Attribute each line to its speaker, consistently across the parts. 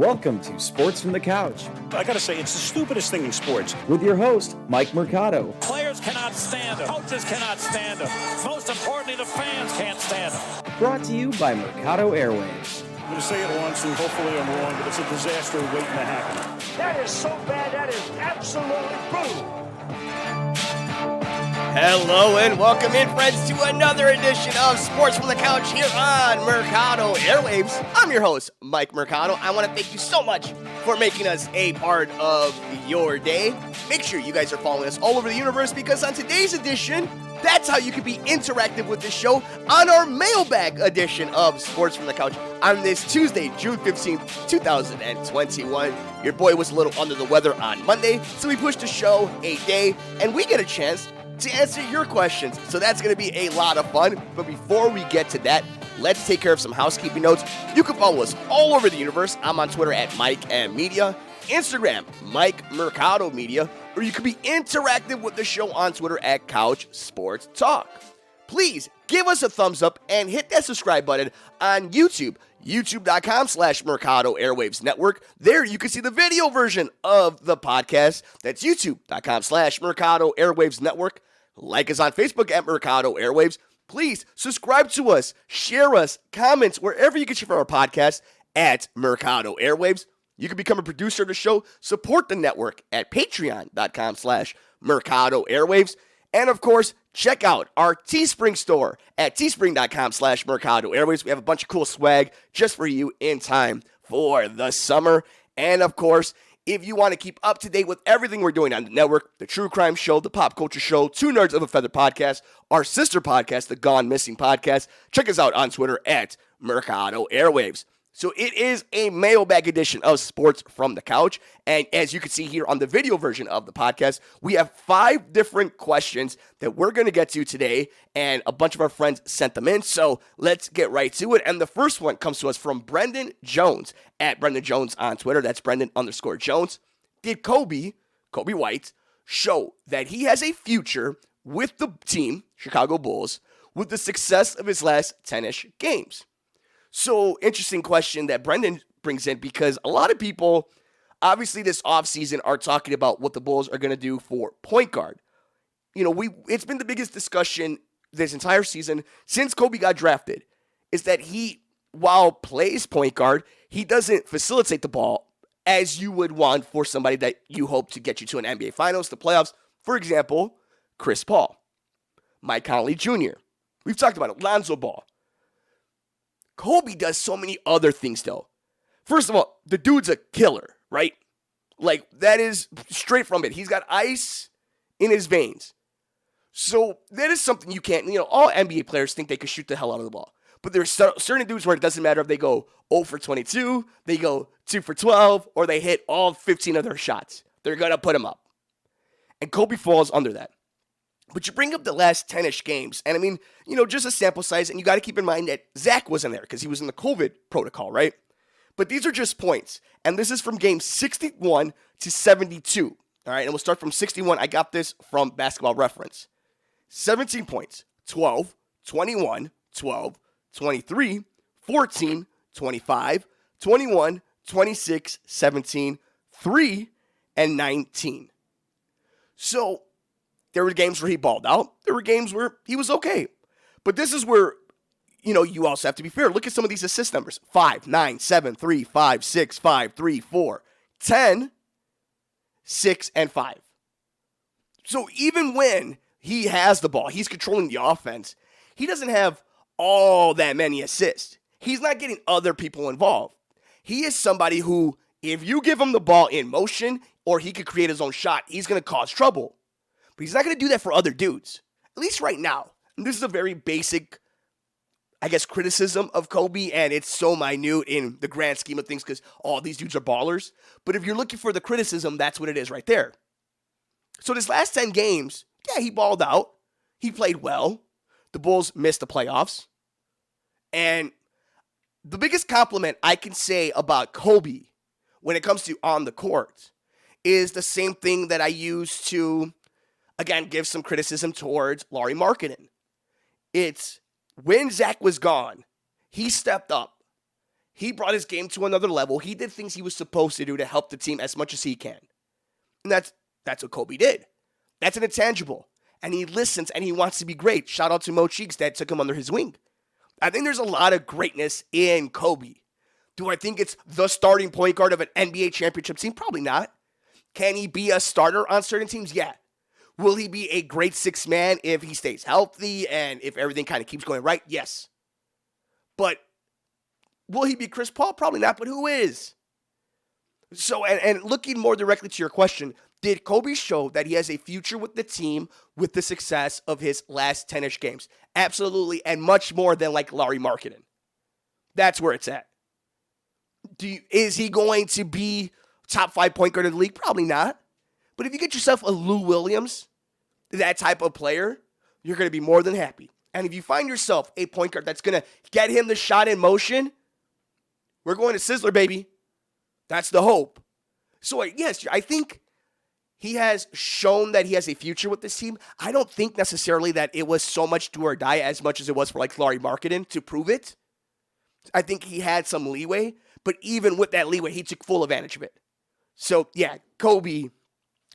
Speaker 1: Welcome to Sports from the Couch.
Speaker 2: I gotta say, it's the stupidest thing in sports.
Speaker 1: With your host, Mike Mercado.
Speaker 3: Players cannot stand him. Coaches cannot stand him. Most importantly, the fans can't stand him.
Speaker 1: Brought to you by Mercado Airwaves.
Speaker 2: I'm gonna say it once, and hopefully I'm wrong, but it's a disaster waiting to happen.
Speaker 4: That is so bad, that is absolutely brutal.
Speaker 5: Hello and welcome in, friends, to another edition of Sports from the Couch here on Mercado Airwaves. I'm your host, Mike Mercado. I want to thank you so much for making us a part of your day. Make sure you guys are following us all over the universe, because on today's edition, that's how you can be interactive with the show on our Mailbag edition of Sports from the Couch on this Tuesday, June 15th, 2021. Your boy was a little under the weather on Monday, so we pushed the show a day, and we get a chance to answer your questions. So that's going to be a lot of fun. But before we get to that, let's take care of some housekeeping notes. You can follow us all over the universe. I'm on Twitter at Mike M Media, Instagram, Mike Mercado Media, or you can be interactive with the show on Twitter at Couch Sports Talk. Please give us a thumbs up and hit that subscribe button on YouTube. YouTube.com/Mercado Airwaves Network. There you can see the video version of the podcast. That's YouTube.com/Mercado Airwaves Network. Like us on Facebook at Mercado Airwaves. Please subscribe to us, share us, comments wherever you can share our podcast at Mercado Airwaves. You can become a producer of the show. Support the network at Patreon.com/Mercado Airwaves. And of course, check out our Teespring store at teespring.com/Mercado Airwaves. We have a bunch of cool swag just for you in time for the summer. And of course, if you want to keep up to date with everything we're doing on the network, the True Crime Show, the Pop Culture Show, Two Nerds of a Feather podcast, our sister podcast, the Gone Missing podcast, check us out on Twitter at Mercado Airwaves. So it is a mailbag edition of Sports from the Couch. And as you can see here on the video version of the podcast, we have 5 different questions that we're going to get to today. And a bunch of our friends sent them in. So let's get right to it. And the first one comes to us from Brendan Jones at Brendan Jones on Twitter. That's Brendan_Jones. Did Kobe White, show that he has a future with the team, Chicago Bulls, with the success of his last 10-ish games? So, interesting question that Brendan brings in, because a lot of people, obviously this offseason, are talking about what the Bulls are going to do for point guard. You know, it's been the biggest discussion this entire season since Kobe got drafted, is that he, while plays point guard, he doesn't facilitate the ball as you would want for somebody that you hope to get you to an NBA Finals, the playoffs. For example, Chris Paul, Mike Conley Jr. We've talked about it, Lonzo Ball. Kobe does so many other things, though. First of all, the dude's a killer, right? Like, that is straight from it. He's got ice in his veins. So that is something you can't, all NBA players think they can shoot the hell out of the ball. But there's certain dudes where it doesn't matter if they go 0 for 22, they go 2 for 12, or they hit all 15 of their shots. They're going to put him up. And Kobe falls under that. But you bring up the last 10-ish games, and I mean, just a sample size, and you got to keep in mind that Zach wasn't there because he was in the COVID protocol, right? But these are just points, and this is from game 61 to 72, all right? And we'll start from 61. I got this from Basketball Reference. 17 points, 12, 21, 12, 23, 14, 25, 21, 26, 17, 3, and 19. So there were games where he balled out. There were games where he was okay. But this is where, you also have to be fair. Look at some of these assist numbers. 5, 9, 7, 3, 5, 6, 5, 3, 4, 10, 6, and 5. So even when he has the ball, he's controlling the offense, he doesn't have all that many assists. He's not getting other people involved. He is somebody who, if you give him the ball in motion or he could create his own shot, he's going to cause trouble. But he's not going to do that for other dudes, at least right now. And this is a very basic, criticism of Kobe, and it's so minute in the grand scheme of things because all these dudes are ballers. But if you're looking for the criticism, that's what it is right there. So this last 10 games, yeah, he balled out. He played well. The Bulls missed the playoffs. And the biggest compliment I can say about Kobe when it comes to on the court is the same thing that I use to, again, give some criticism towards Lauri Markkanen. It's when Zach was gone, he stepped up. He brought his game to another level. He did things he was supposed to do to help the team as much as he can. And that's what Kobe did. That's an intangible. And he listens and he wants to be great. Shout out to Mo Cheeks that took him under his wing. I think there's a lot of greatness in Kobe. Do I think it's the starting point guard of an NBA championship team? Probably not. Can he be a starter on certain teams? Yeah. Will he be a great sixth man if he stays healthy and if everything kind of keeps going right? Yes. But will he be Chris Paul? Probably not, but who is? So, and looking more directly to your question, did Kobe show that he has a future with the team with the success of his last 10-ish games? Absolutely, and much more than like Larry Marketing. That's where it's at. Is he going to be top 5 point guard in the league? Probably not. But if you get yourself a Lou Williams, that type of player, you're going to be more than happy. And if you find yourself a point guard that's going to get him the shot in motion, we're going to Sizzler, baby. That's the hope. So, yes, I think he has shown that he has a future with this team. I don't think necessarily that it was so much do or die as much as it was for like Larry Marketing to prove it. I think he had some leeway, but even with that leeway, he took full advantage of it. So, yeah, Kobe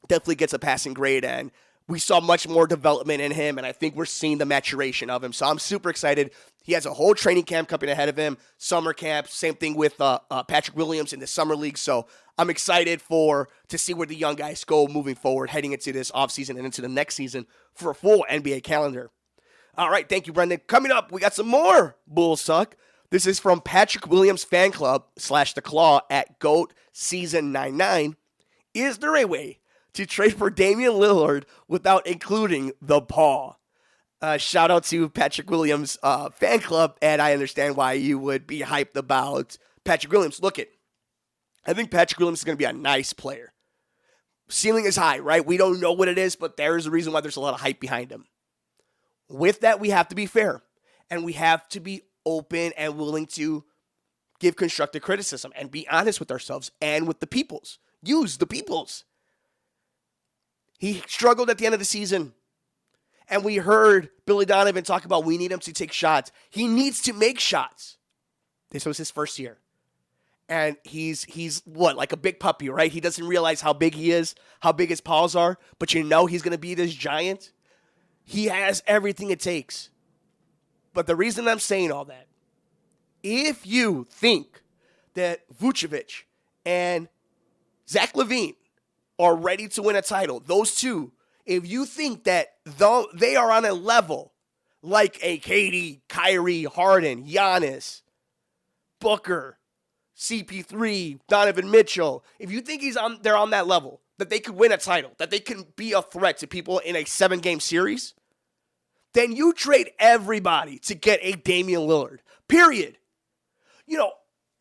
Speaker 5: definitely gets a passing grade, and we saw much more development in him, and I think we're seeing the maturation of him. So I'm super excited. He has a whole training camp coming ahead of him, summer camp, same thing with Patrick Williams in the summer league. So I'm excited to see where the young guys go moving forward, heading into this offseason and into the next season for a full NBA calendar. All right, thank you, Brendan. Coming up, we got some more Bulls Suck. This is from Patrick Williams Fan Club / The Claw at GOAT Season 99. Is there a way to trade for Damian Lillard without including the paw? Shout out to Patrick Williams Fan Club, and I understand why you would be hyped about Patrick Williams. Look I think Patrick Williams is going to be a nice player. Ceiling is high, right? We don't know what it is, but there is a reason why there's a lot of hype behind him. With that, we have to be fair, and we have to be open and willing to give constructive criticism and be honest with ourselves and with the peoples. Use the peoples. He struggled at the end of the season, and we heard Billy Donovan talk about we need him to take shots. He needs to make shots. This was his first year. And he's what, like a big puppy, right? He doesn't realize how big he is, how big his paws are, but he's going to be this giant. He has everything it takes. But the reason I'm saying all that, if you think that Vucevic and Zach LaVine are ready to win a title, those two, if you think that they are on a level like a KD, Kyrie, Harden, Giannis, Booker, CP3, Donovan Mitchell, if you think they're on that level, that they could win a title, that they can be a threat to people in a 7-game series, then you trade everybody to get a Damian Lillard, period.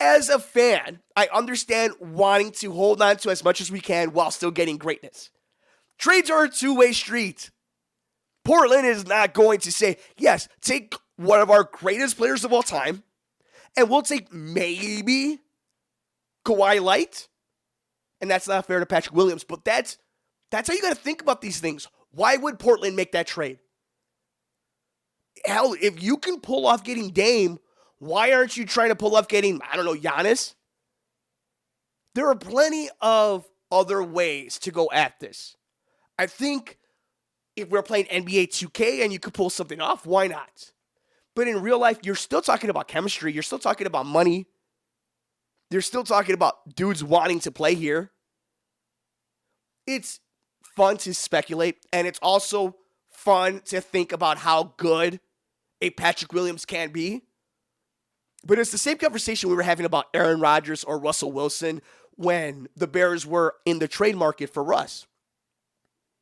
Speaker 5: As a fan, I understand wanting to hold on to as much as we can while still getting greatness. Trades are a two-way street. Portland is not going to say, yes, take one of our greatest players of all time, and we'll take maybe Kawhi Light. And that's not fair to Patrick Williams, but that's how you got to think about these things. Why would Portland make that trade? Hell, if you can pull off getting Dame, why aren't you trying to pull off getting, Giannis? There are plenty of other ways to go at this. I think if we're playing NBA 2K and you could pull something off, why not? But in real life, you're still talking about chemistry. You're still talking about money. You're still talking about dudes wanting to play here. It's fun to speculate, and it's also fun to think about how good a Patrick Williams can be. But it's the same conversation we were having about Aaron Rodgers or Russell Wilson when the Bears were in the trade market for Russ.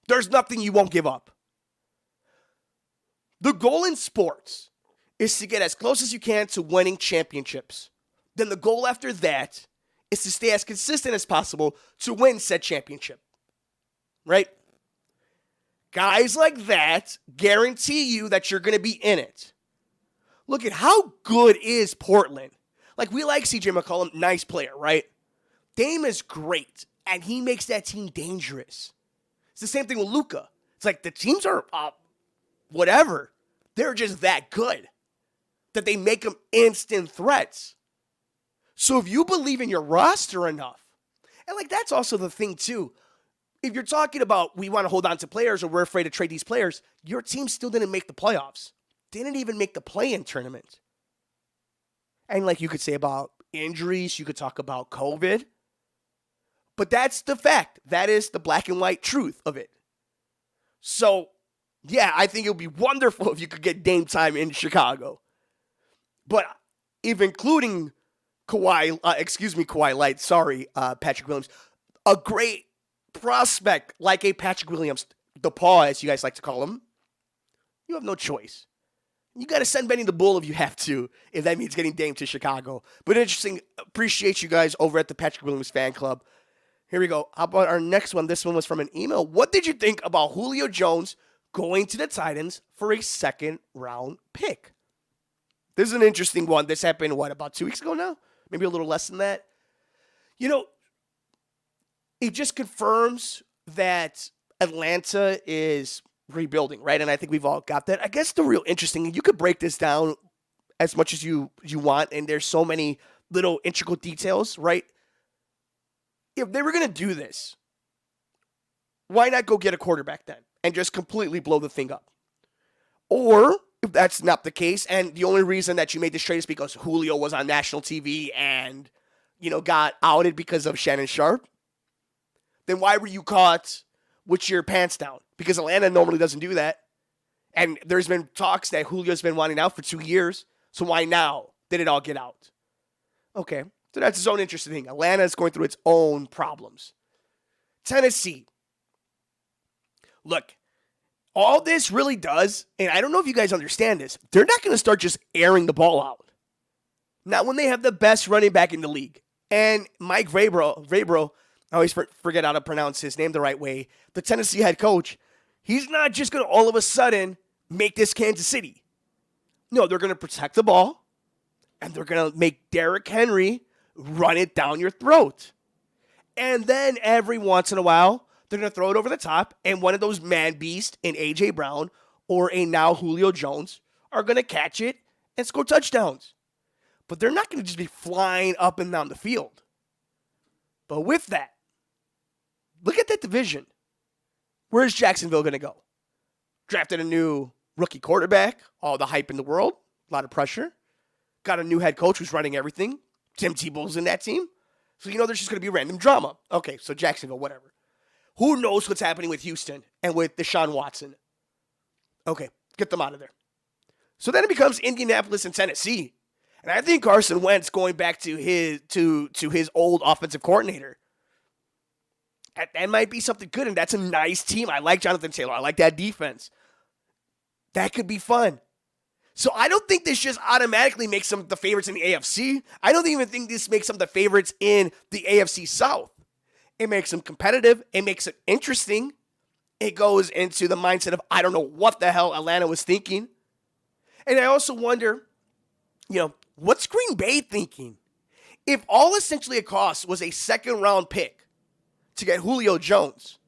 Speaker 5: There's nothing you won't give up. The goal in sports is to get as close as you can to winning championships. Then the goal after that is to stay as consistent as possible to win said championship. Right? Guys like that guarantee you that you're going to be in it. Look at how good is Portland. Like, we like CJ McCollum, nice player, right? Dame is great, and he makes that team dangerous. It's the same thing with Luka. It's like the teams are whatever. They're just that good that they make them instant threats. So if you believe in your roster enough, and like that's also the thing too. If you're talking about we want to hold on to players or we're afraid to trade these players, your team still didn't make the playoffs. Didn't even make the play-in tournament. And like you could say about injuries, you could talk about COVID. But that's the fact. That is the black and white truth of it. So, yeah, I think it would be wonderful if you could get Dame time in Chicago. But if including Kawhi Light, Patrick Williams, a great prospect like a Patrick Williams, the Paw, as you guys like to call him, you have no choice. You got to send Benny the Bull if you have to, if that means getting Dame to Chicago. But interesting. Appreciate you guys over at the Patrick Williams fan club. Here we go. How about our next one? This one was from an email. What did you think about Julio Jones going to the Titans for a second-round pick? This is an interesting one. This happened, about 2 weeks ago now? Maybe a little less than that. You know, it just confirms that Atlanta is rebuilding, right? And I think we've all got that. I guess the real interesting, you could break this down as much as you want, and there's so many little integral details, right? If they were going to do this, why not go get a quarterback then and just completely blow the thing up? Or if that's not the case, and the only reason that you made this trade is because Julio was on national TV and, got outed because of Shannon Sharp, then why were you caught with your pants down? Because Atlanta normally doesn't do that. And there's been talks that Julio's been wanting out for 2 years. So why now did it all get out? Okay. So that's its own interesting thing. Atlanta is going through its own problems. Tennessee. Look, all this really does, and I don't know if you guys understand this, they're not going to start just airing the ball out. Not when they have the best running back in the league. And Mike Vrabel, I always forget how to pronounce his name the right way, the Tennessee head coach, he's not just going to all of a sudden make this Kansas City. No, they're going to protect the ball, and they're going to make Derrick Henry run it down your throat. And then every once in a while, they're going to throw it over the top, and one of those man beasts in A.J. Brown or a now Julio Jones are going to catch it and score touchdowns. But they're not going to just be flying up and down the field. But with that, look at that division. Where's Jacksonville going to go? Drafted a new rookie quarterback, all the hype in the world, a lot of pressure. Got a new head coach who's running everything. Tim Tebow's in that team. So there's just going to be random drama. Okay, so Jacksonville, whatever. Who knows what's happening with Houston and with Deshaun Watson? Okay, get them out of there. So then it becomes Indianapolis and Tennessee. And I think Carson Wentz going back to his old offensive coordinator. That might be something good, and that's a nice team. I like Jonathan Taylor. I like that defense. That could be fun. So I don't think this just automatically makes them the favorites in the AFC. I don't even think this makes them the favorites in the AFC South. It makes them competitive. It makes it interesting. It goes into the mindset of, I don't know what the hell Atlanta was thinking. And I also wonder, what's Green Bay thinking? If all essentially it costs was a second-round pick to get Julio Jones,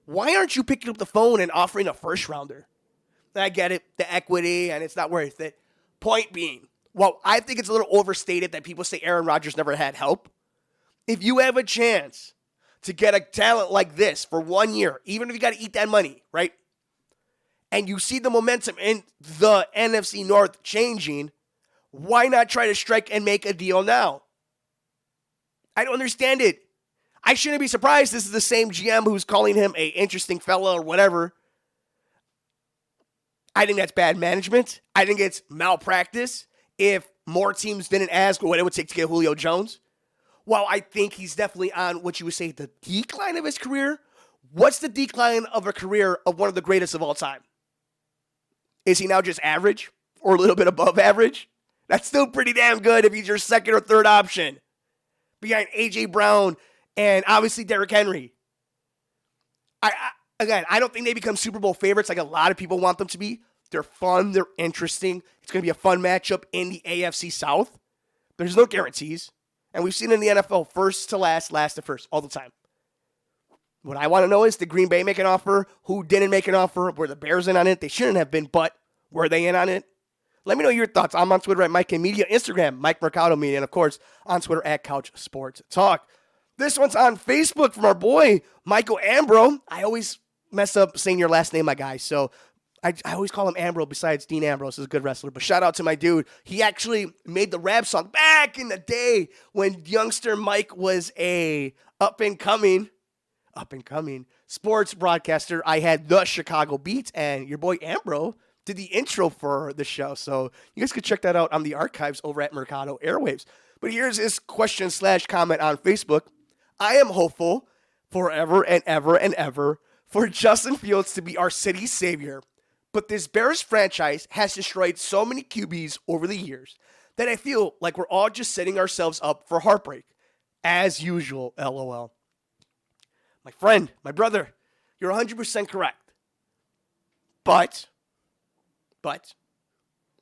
Speaker 5: why aren't you picking up the phone and offering a first-rounder? I get it, the equity, and it's not worth it. Point being, well, I think it's a little overstated that people say Aaron Rodgers never had help. If you have a chance to get a talent like this for 1 year, even if you got to eat that money, right? And you see the momentum in the NFC North changing, why not try to strike and make a deal now? I don't understand it. I shouldn't be surprised this is the same GM who's calling him a interesting fella or whatever. I think that's bad management. I think it's malpractice if more teams didn't ask what it would take to get Julio Jones. While I think he's definitely on what you would say the decline of his career, what's the decline of a career of one of the greatest of all time? Is he now just average or a little bit above average? That's still pretty damn good if he's your second or third option behind A.J. Brown and obviously Derrick Henry. I don't think they become Super Bowl favorites like a lot of people want them to be. They're fun. They're interesting. It's going to be a fun matchup in the AFC South. There's no guarantees. And we've seen in the NFL first to last, last to first, all the time. What I want to know is, did Green Bay make an offer? Who didn't make an offer? Were the Bears in on it? They shouldn't have been, but were they in on it? Let me know your thoughts. I'm on Twitter at Mike K Media, Instagram, Mike Mercado Media, and of course, on Twitter at Couch Sports Talk. This one's on Facebook from our boy, Michael Ambro. I always mess up saying your last name, my guy, so I always call him Ambro besides Dean Ambrose is a good wrestler. But shout out to my dude. He actually made the rap song back in the day when youngster Mike was a up-and-coming sports broadcaster. I had the Chicago Beat, and your boy Ambro did the intro for the show. So you guys could check that out on the archives over at Mercado Airwaves. But here's his question/comment on Facebook. I am hopeful forever and ever and ever for Justin Fields to be our city's savior. But this Bears franchise has destroyed so many QBs over the years that I feel like we're all just setting ourselves up for heartbreak. As usual, LOL. My friend, my brother, you're 100% correct. But,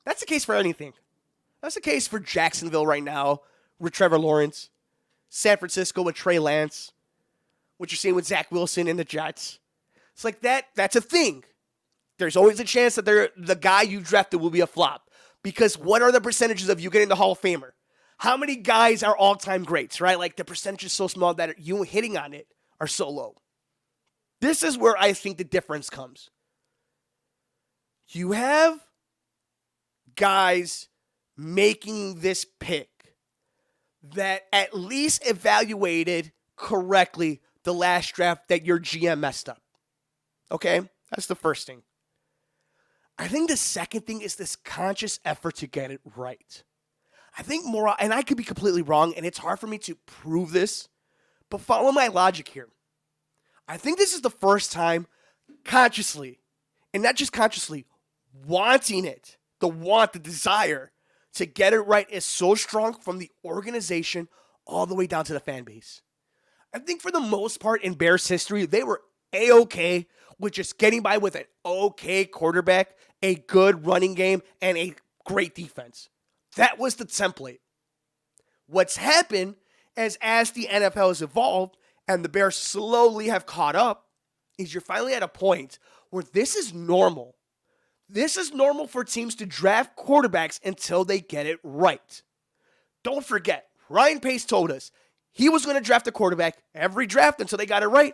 Speaker 5: that's the case for anything. That's the case for Jacksonville right now with Trevor Lawrence, San Francisco with Trey Lance, what you're seeing with Zach Wilson and the Jets. It's like that's a thing. There's always a chance that the guy you drafted will be a flop. Because what are the percentages of you getting the Hall of Famer? How many guys are all-time greats, right? Like the percentage is so small that you hitting on it are so low. This is where I think the difference comes. You have guys making this pick that at least evaluated correctly the last draft that your GM messed up. Okay? That's the first thing. I think the second thing is this conscious effort to get it right. I think more, and I could be completely wrong, and it's hard for me to prove this, but follow my logic here. I think this is the first time consciously, and not just consciously, wanting it, the desire to get it right is so strong from the organization all the way down to the fan base. I think for the most part in Bears history, they were A-okay with just getting by with an okay quarterback, a good running game, and a great defense. That was the template. What's happened is as the NFL has evolved and the Bears slowly have caught up, is you're finally at a point where this is normal. This is normal for teams to draft quarterbacks until they get it right. Don't forget, Ryan Pace told us he was going to draft a quarterback every draft until they got it right.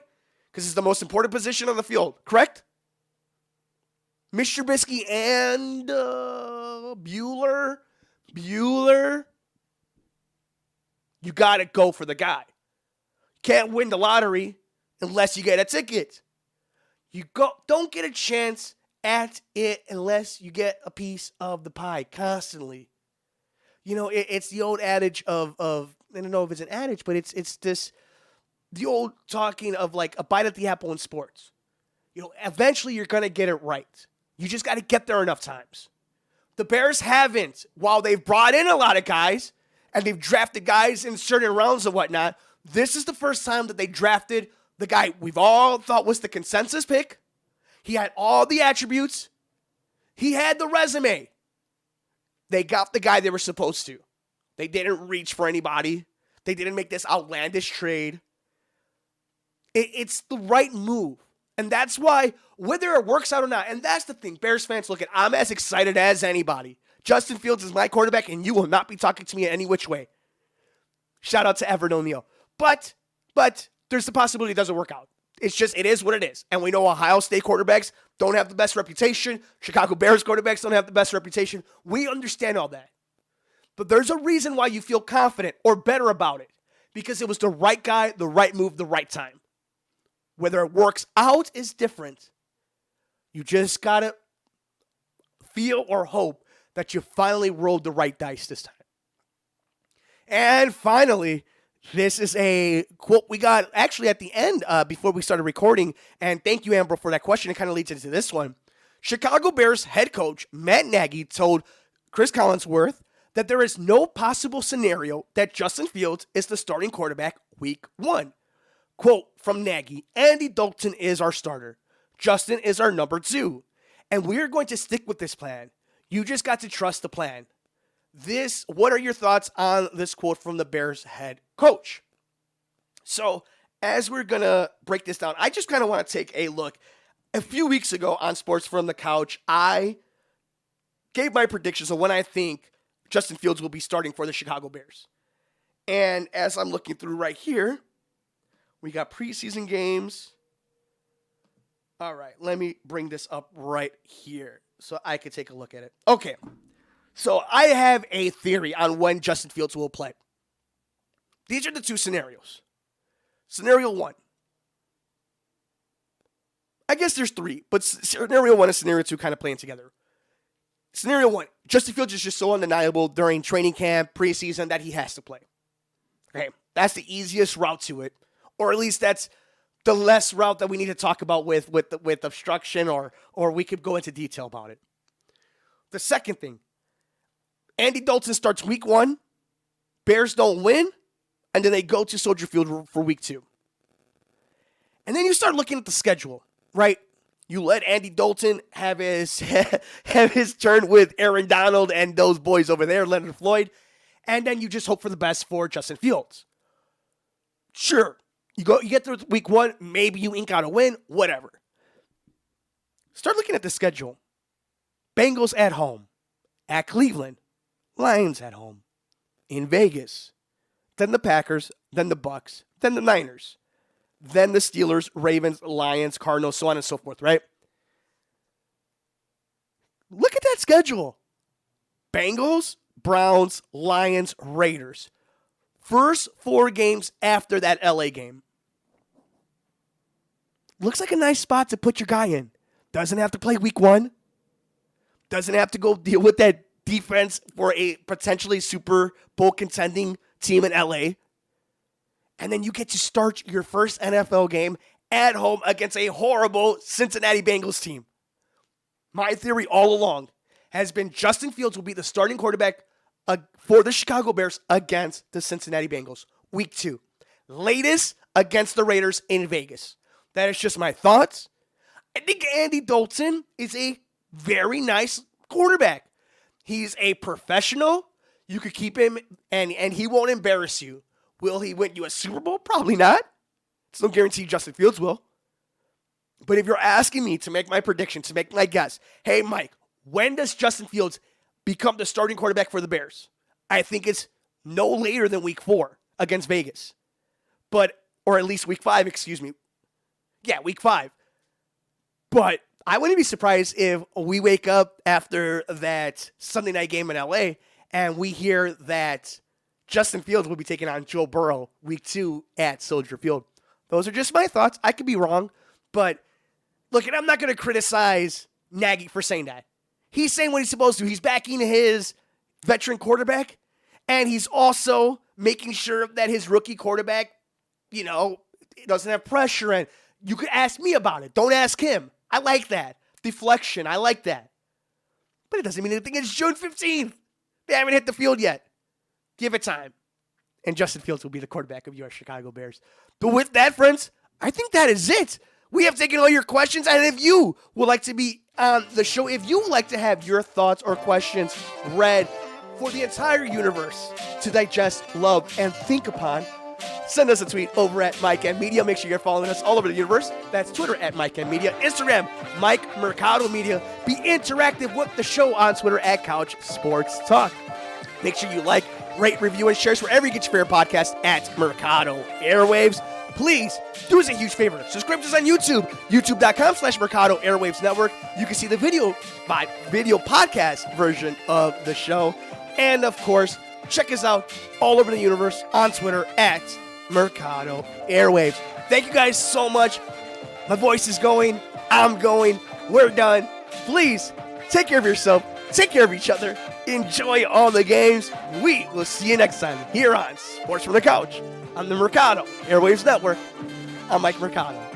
Speaker 5: Because it's the most important position on the field, correct? Mitch Trubisky and Bueller. You got to go for the guy. Can't win the lottery unless you get a ticket. Don't get a chance at it unless you get a piece of the pie constantly. You know, it's the old adage of I don't know if it's an adage, but it's this. The old talking of like a bite at the apple in sports. You know, eventually you're going to get it right. You just got to get there enough times. The Bears haven't. While they've brought in a lot of guys and they've drafted guys in certain rounds and whatnot, this is the first time that they drafted the guy we've all thought was the consensus pick. He had all the attributes. He had the resume. They got the guy they were supposed to. They didn't reach for anybody. They didn't make this outlandish trade. It's the right move. And that's why, whether it works out or not, and that's the thing, Bears fans, look, I'm as excited as anybody. Justin Fields is my quarterback, and you will not be talking to me in any which way. Shout out to Everett O'Neal. But there's the possibility it doesn't work out. It's just, it is what it is. And we know Ohio State quarterbacks don't have the best reputation. Chicago Bears quarterbacks don't have the best reputation. We understand all that. But there's a reason why you feel confident or better about it. Because it was the right guy, the right move, the right time. Whether it works out is different. You just got to feel or hope that you finally rolled the right dice this time. And finally, this is a quote we got actually at the end before we started recording. And thank you, Amber, for that question. It kind of leads into this one. Chicago Bears head coach Matt Nagy told Chris Collinsworth that there is no possible scenario that Justin Fields is the starting quarterback week 1. Quote from Nagy, Andy Dalton is our starter. Justin is our number 2. And we're going to stick with this plan. You just got to trust the plan. What are your thoughts on this quote from the Bears head coach? So as we're going to break this down, I just kind of want to take a look. A few weeks ago on Sports from the Couch, I gave my predictions of when I think Justin Fields will be starting for the Chicago Bears. And as I'm looking through right here, we got preseason games. All right, let me bring this up right here so I can take a look at it. Okay, so I have a theory on when Justin Fields will play. These are the two scenarios. Scenario one. I guess there's three, but scenario one and scenario two kind of playing together. Scenario one, Justin Fields is just so undeniable during training camp, preseason, that he has to play. Okay, that's the easiest route to it, or at least that's the less route that we need to talk about with obstruction, or we could go into detail about it. The second thing, Andy Dalton starts week 1, Bears don't win, and then they go to Soldier Field for week 2. And then you start looking at the schedule, right? You let Andy Dalton have his turn with Aaron Donald and those boys over there, Leonard Floyd, and then you just hope for the best for Justin Fields. Sure, you get through week 1, maybe you ink out a win, whatever. Start looking at the schedule. Bengals at home, at Cleveland, Lions at home, in Vegas, then the Packers, then the Bucks, then the Niners, then the Steelers, Ravens, Lions, Cardinals, so on and so forth, right? Look at that schedule. Bengals, Browns, Lions, Raiders. First 4 games after that LA game. Looks like a nice spot to put your guy in. Doesn't have to play week 1. Doesn't have to go deal with that defense for a potentially Super Bowl contending team in LA. And then you get to start your first NFL game at home against a horrible Cincinnati Bengals team. My theory all along has been Justin Fields will be the starting quarterback for the Chicago Bears against the Cincinnati Bengals. Week 2. Latest against the Raiders in Vegas. That is just my thoughts. I think Andy Dalton is a very nice quarterback. He's a professional. You could keep him, and he won't embarrass you. Will he win you a Super Bowl? Probably not. It's no guarantee Justin Fields will. But if you're asking me to make my prediction, to make my guess, hey, Mike, when does Justin Fields become the starting quarterback for the Bears? I think it's no later than week 4 against Vegas. Or at least week 5, excuse me. Yeah, week 5. But I wouldn't be surprised if we wake up after that Sunday night game in LA and we hear that Justin Fields will be taking on Joe Burrow week 2 at Soldier Field. Those are just my thoughts. I could be wrong. But look, and I'm not going to criticize Nagy for saying that. He's saying what he's supposed to. He's backing his veteran quarterback, and he's also making sure that his rookie quarterback, doesn't have pressure. And you could ask me about it. Don't ask him. I like that. Deflection. I like that. But it doesn't mean anything. It's June 15th. They haven't hit the field yet. Give it time. And Justin Fields will be the quarterback of your Chicago Bears. But with that, friends, I think that is it. We have taken all your questions. And if you would like to be on the show, if you would like to have your thoughts or questions read for the entire universe to digest, love, and think upon, send us a tweet over at Mike and Media. Make sure you're following us all over the universe. That's Twitter at Mike and Media, Instagram, Mike Mercado Media. Be interactive with the show on Twitter at Couch Sports Talk. Make sure you like, rate, review, and share us wherever you get your favorite podcast at Mercado Airwaves. Please do us a huge favor. Subscribe to us on YouTube, youtube.com/Mercado Airwaves Network. You can see the video podcast version of the show. And of course, check us out all over the universe on Twitter at Mercado Airwaves. Thank you guys so much. My voice is going. I'm going. We're done. Please take care of yourself. Take care of each other. Enjoy all the games. We will see you next time here on Sports from the Couch on the Mercado Airwaves Network. I'm Mike Mercado.